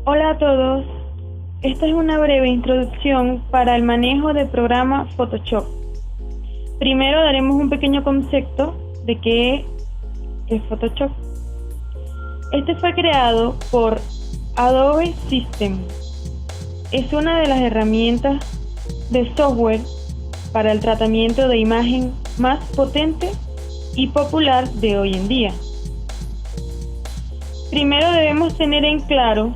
Hola a todos, esta es una breve introducción para el manejo del programa Photoshop. Primero daremos un pequeño concepto de qué es Photoshop. Este fue creado por Adobe System. Es una de las herramientas de software para el tratamiento de imagen más potente y popular de hoy en día. Primero debemos tener en claro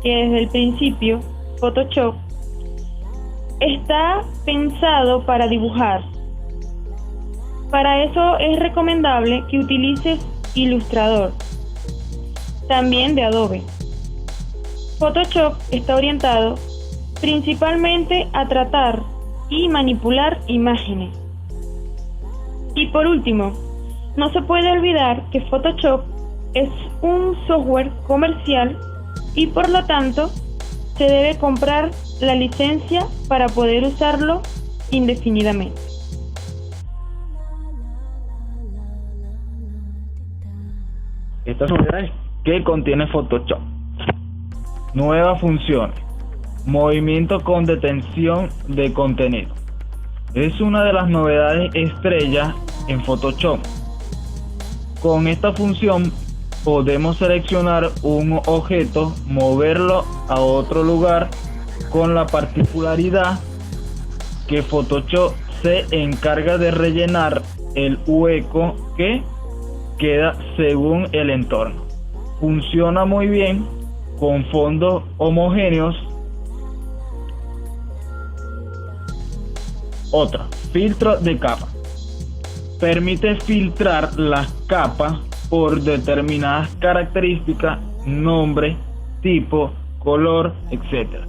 que desde el principio Photoshop está pensado para dibujar. Para eso es recomendable que utilices Illustrator, también de Adobe. Photoshop está orientado principalmente a tratar y manipular imágenes. Y por último, no se puede olvidar que Photoshop es un software comercial y por lo tanto se debe comprar la licencia para poder usarlo indefinidamente. Estas novedades que contiene Photoshop. Nuevas funciones. Movimiento con detención de contenido. Es una de las novedades estrellas en Photoshop. Con esta función podemos seleccionar un objeto, moverlo a otro lugar, con la particularidad que Photoshop se encarga de rellenar el hueco que queda según el entorno. Funciona muy bien con fondos homogéneos. Otra, filtro de capa. Permite filtrar las capas por determinadas características, nombre, tipo, color, etc.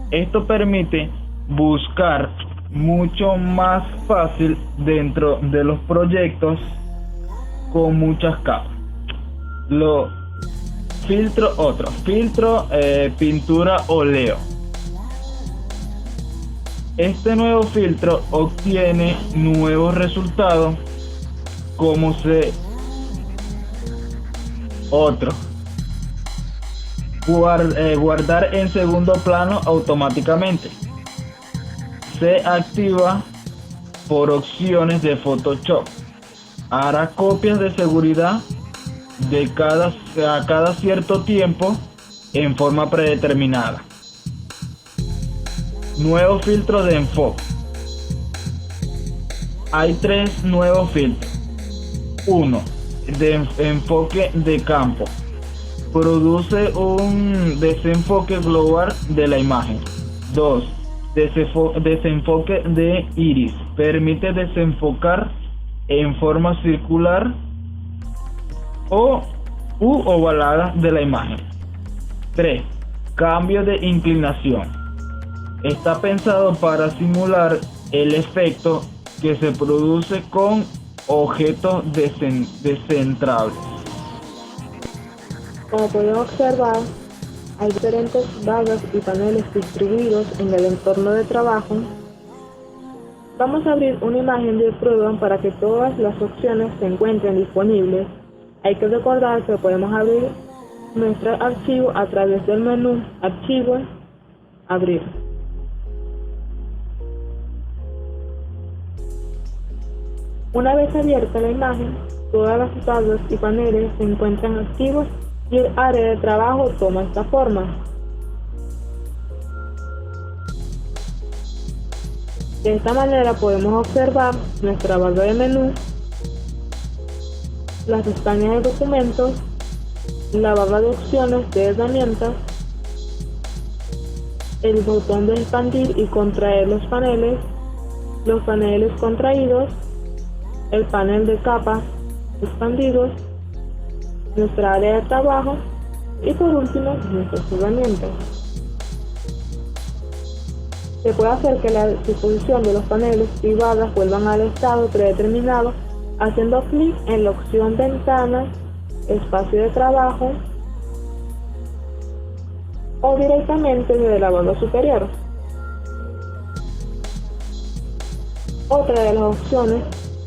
Esto permite buscar mucho más fácil dentro de los proyectos con muchas capas. Filtro pintura óleo. Este nuevo filtro obtiene nuevos resultados como guardar en segundo plano automáticamente. Se activa por opciones de Photoshop. Hará copias de seguridad a cada cierto tiempo en forma predeterminada. Nuevo filtro de enfoque. Hay tres nuevos filtros. 1. De enfoque de campo. Produce un desenfoque global de la imagen. 2. Desenfoque de iris. Permite desenfocar en forma circular o ovalada de la imagen. 3. Cambio de inclinación. Está pensado para simular el efecto que se produce con objetos descentrables. Como pueden observar, hay diferentes barras y paneles distribuidos en el entorno de trabajo. Vamos a abrir una imagen de prueba para que todas las opciones se encuentren disponibles. Hay que recordar que podemos abrir nuestro archivo a través del menú Archivo, Abrir. Una vez abierta la imagen, todas las barras y paneles se encuentran activos y el área de trabajo toma esta forma. De esta manera podemos observar nuestra barra de menú, las pestañas de documentos, la barra de opciones de herramientas, el botón de expandir y contraer los paneles contraídos, el panel de capas expandidos, nuestra área de trabajo y por último nuestras herramientas. Se puede hacer que la disposición de los paneles y barras vuelvan al estado predeterminado haciendo clic en la opción Ventana, Espacio de trabajo o directamente desde la barra superior. Otra de las opciones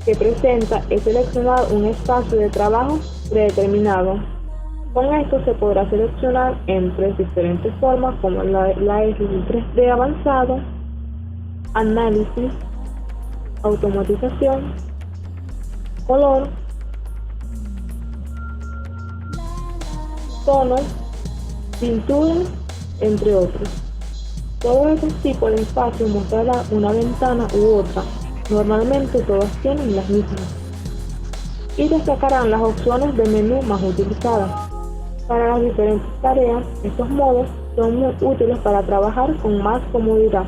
que presenta es seleccionar un espacio de trabajo predeterminado. Con esto se podrá seleccionar entre diferentes formas como la edición 3D avanzado, análisis, automatización, color, tonos, pintura, entre otros. Todos estos tipos de espacios mostrarán una ventana u otra, normalmente todas tienen las mismas, y destacarán las opciones de menú más utilizadas. Para las diferentes tareas, estos modos son muy útiles para trabajar con más comodidad,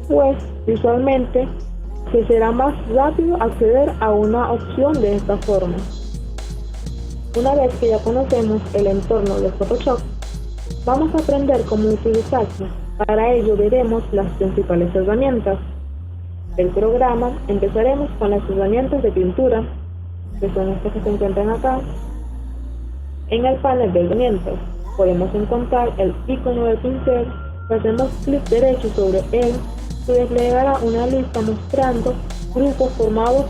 pues visualmente se será más rápido acceder a una opción de esta forma. Una vez que ya conocemos el entorno de Photoshop, vamos a aprender cómo utilizarlo. Para ello veremos las principales herramientas del programa. Empezaremos con las herramientas de pintura, que son estas que se encuentran acá. En el panel de herramientas podemos encontrar el icono del pincel. Si hacemos clic derecho sobre él, se desplegará una lista mostrando grupos formados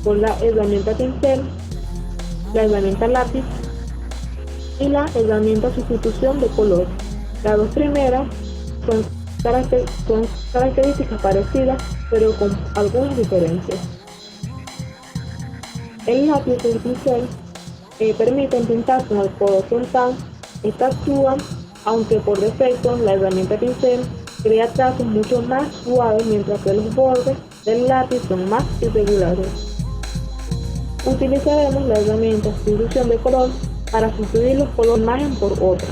por la herramienta pincel, la herramienta lápiz y la herramienta sustitución de color. Las dos primeras son características parecidas, pero con algunas diferencias. El lápiz y el pincel permiten pintar con el codo frontal. Estas actúan, aunque por defecto la herramienta pincel crea trazos mucho más suaves, mientras que los bordes del lápiz son más irregulares. Utilizaremos la herramienta sustitución de color para sustituir los colores de imagen por otra.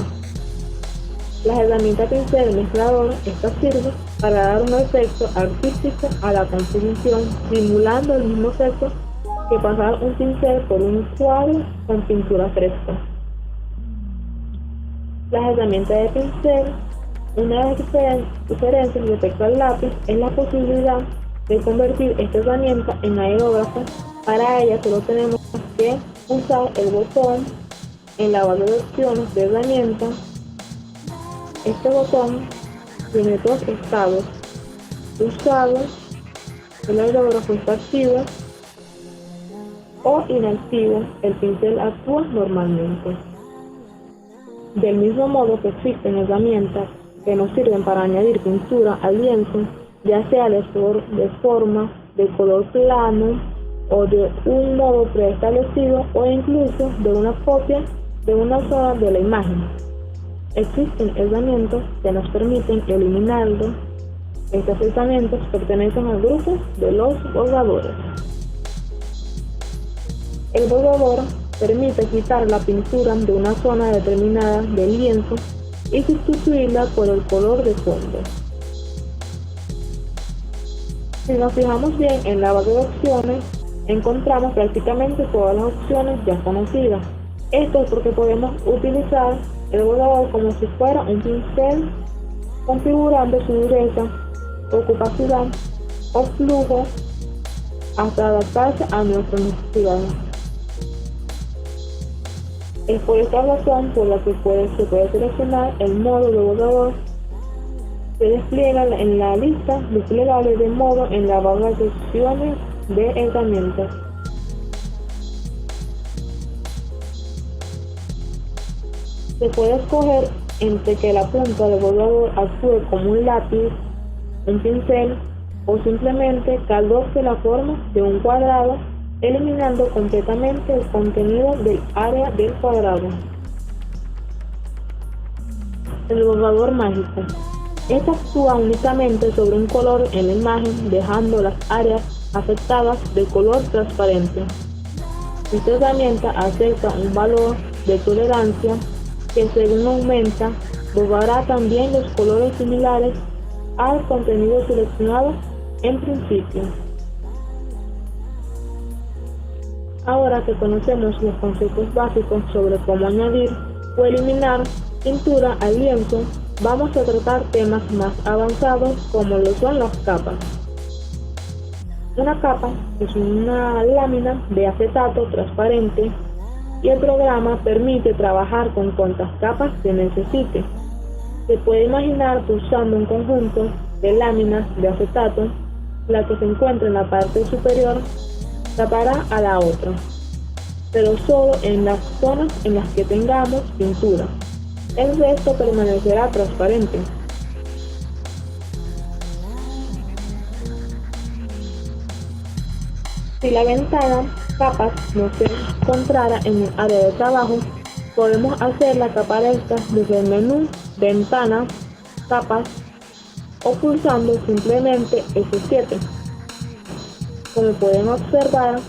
La herramienta pincel mezclador, esta sirve para dar un efecto artístico a la composición, simulando el mismo efecto que pasar un pincel por un cuadro con pintura fresca. Las herramientas de pincel, una de las diferencias respecto al lápiz es la posibilidad de convertir esta herramienta en aerógrafo. Para ella solo tenemos que usar el botón en la barra de opciones de herramienta. Este botón tiene dos estados: usado, el aerógrafo está activo, o inactivo, el pincel actúa normalmente. Del mismo modo que existen herramientas que nos sirven para añadir pintura al lienzo, ya sea de forma, de color plano o de un modo preestablecido, o incluso de una copia de una zona de la imagen. Existen herramientas que nos permiten eliminarlo. Estas herramientas pertenecen al grupo de los borradores. El borrador permite quitar la pintura de una zona determinada del lienzo y sustituirla por el color de fondo. Si nos fijamos bien en la barra de opciones, encontramos prácticamente todas las opciones ya conocidas. Esto es porque podemos utilizar el borrador como si fuera un pincel, configurando su dureza, opacidad o flujo hasta adaptarse a nuestras necesidades. Es por esta razón por la que se puede seleccionar el modo de borrador. Se despliega en la lista desplegable de modo en la barra de opciones de herramientas. Se puede escoger entre que la punta del borrador actúe como un lápiz, un pincel, o simplemente que adopte la forma de un cuadrado, eliminando completamente el contenido del área del cuadrado. El borrador mágico. Este actúa únicamente sobre un color en la imagen, dejando las áreas afectadas de color transparente. Esta herramienta acepta un valor de tolerancia que, según aumenta, borrará también los colores similares al contenido seleccionado en principio. Ahora que conocemos los conceptos básicos sobre cómo añadir o eliminar pintura al lienzo, vamos a tratar temas más avanzados como lo son las capas. Una capa es una lámina de acetato transparente y el programa permite trabajar con cuantas capas se necesite. Se puede imaginar que usando un conjunto de láminas de acetato, la que se encuentra en la parte superior tapará a la otra. pero solo en las zonas en las que tengamos pintura. El resto permanecerá transparente. Si la ventana capas no se encontrara en el área de trabajo, podemos hacerla que aparezca desde el menú Ventana, Capas o pulsando simplemente F7. Como pueden observar,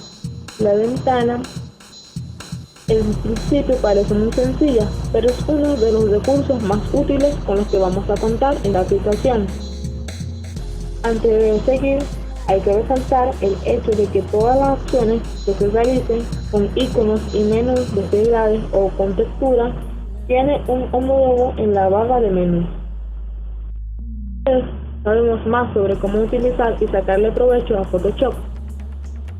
la ventana en principio parece muy sencilla, pero es uno de los recursos más útiles con los que vamos a contar en la aplicación. Antes de seguir, hay que resaltar el hecho de que todas las acciones que se realicen con iconos y menús de celulares o con textura tienen un homólogo en la barra de menú. Sabemos más sobre cómo utilizar y sacarle provecho a Photoshop.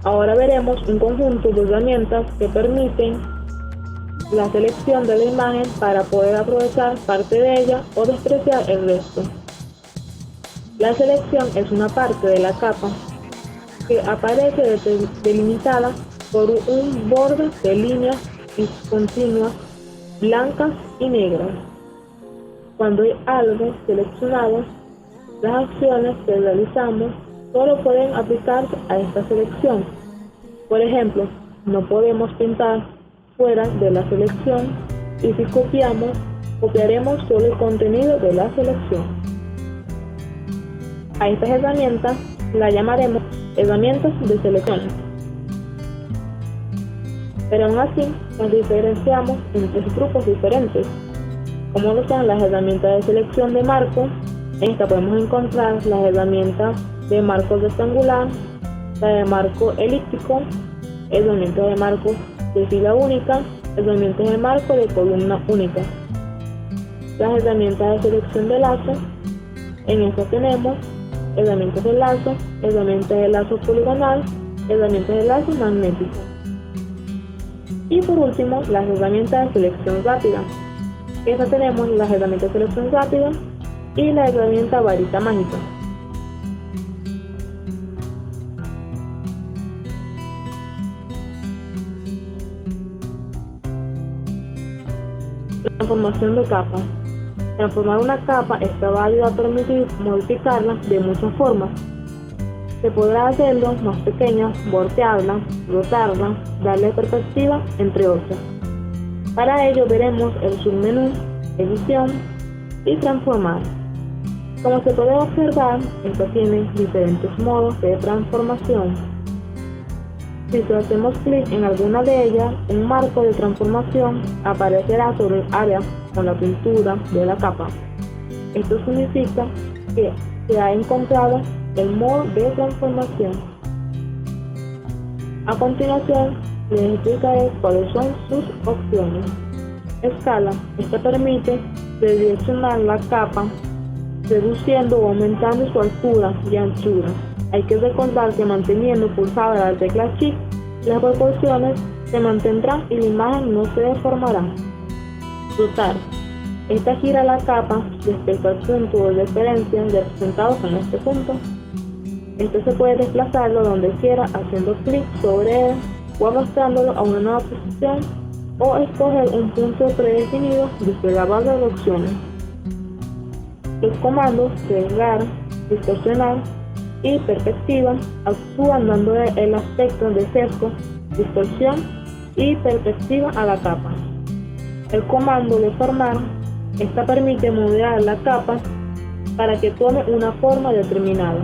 Ahora veremos un conjunto de herramientas que permiten la selección de la imagen para poder aprovechar parte de ella o despreciar el resto. La selección es una parte de la capa que aparece delimitada por un borde de líneas continuas blancas y negras. Cuando hay algo seleccionado, las acciones que realizamos solo pueden aplicarse a esta selección. Por ejemplo, no podemos pintar fuera de la selección y si copiaremos solo el contenido de la selección. A estas herramientas las llamaremos herramientas de selección. Pero aún así, las diferenciamos en tres grupos diferentes, como lo son las herramientas de selección de marco. En esta podemos encontrar las herramientas de marco rectangular, la de marco elíptico, herramientas de marco de fila única, herramientas de marco de columna única. Las herramientas de selección de lazo, en esta tenemos herramientas de lazo poligonal, herramientas de lazo magnético. Y por último, las herramientas de selección rápida. En esta tenemos las herramientas de selección rápida y la herramienta varita mágica. Transformación de capa. Transformar una capa está válido a permitir modificarla de muchas formas. Se podrá hacerlo más pequeña, voltearla, rotarla, darle perspectiva, entre otras. Para ello veremos el submenú, edición y transformar. Como se puede observar, esto tiene diferentes modos de transformación. Si hacemos clic en alguna de ellas, un marco de transformación aparecerá sobre el área con la pintura de la capa. Esto significa que se ha encontrado el modo de transformación. A continuación, les explicaré cuáles son sus opciones. Escala. Esta permite redireccionar la capa, reduciendo o aumentando su altura y anchura. Hay que recordar que manteniendo pulsada la tecla Shift, las proporciones se mantendrán y la imagen no se deformará. Rotar. Esta gira la capa respecto al punto de referencia representado en este punto. Este se puede desplazarlo donde quiera haciendo clic sobre él o arrastrándolo a una nueva posición o escoger un punto predefinido desde la barra de opciones. Los comandos cerrar, distorsionar y perspectiva actúan dando el aspecto de sesgo, distorsión y perspectiva a la capa. El comando deformar, esta permite modelar la capa para que tome una forma determinada.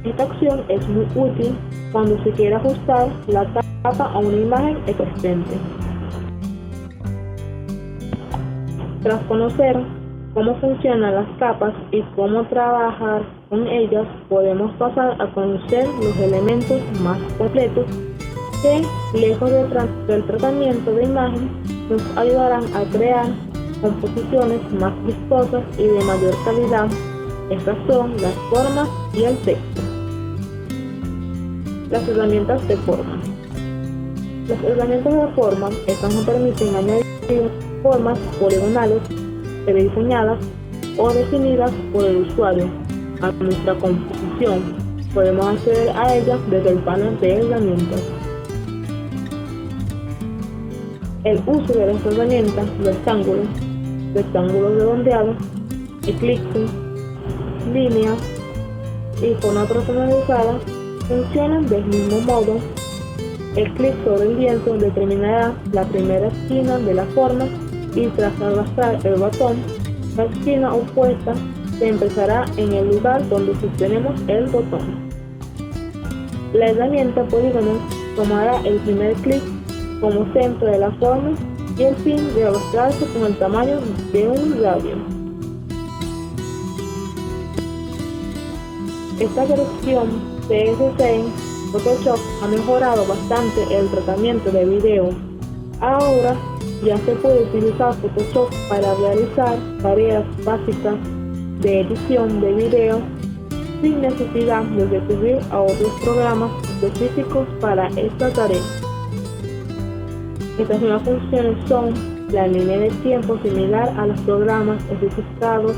Esta acción es muy útil cuando se quiere ajustar la capa a una imagen existente. Tras conocer cómo funcionan las capas y cómo trabajar con ellas, podemos pasar a conocer los elementos más completos que, lejos del tratamiento de imagen, nos ayudarán a crear composiciones más vistosas y de mayor calidad. Estas son las formas y el texto. Las herramientas de forma. Las herramientas de forma, estas nos permiten añadir formas poligonales prediseñadas o definidas por el usuario a nuestra composición. Podemos acceder a ellas desde el panel de herramientas. El uso de las herramientas rectángulos, rectángulos redondeados, eclipses, líneas y forma personalizada funcionan del mismo modo. El clic sobre el lienzo determinará la primera esquina de la forma y tras arrastrar el ratón, la esquina opuesta se empezará en el lugar donde sostenemos el botón. La herramienta polígono tomará el primer clic como centro de la forma y el fin de arrastrarse con el tamaño de un radio. Esta versión CSC Photoshop ha mejorado bastante el tratamiento de video. Ahora ya se puede utilizar Photoshop para realizar tareas básicas de edición de video sin necesidad de recurrir a otros programas específicos para esta tarea. Estas nuevas funciones son la línea de tiempo similar a los programas especificados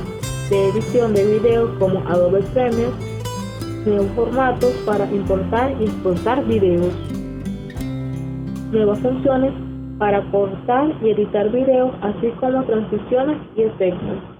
de edición de video como Adobe Premiere, nuevos formatos para importar y exportar videos, nuevas funciones para cortar y editar videos, así como transiciones y efectos.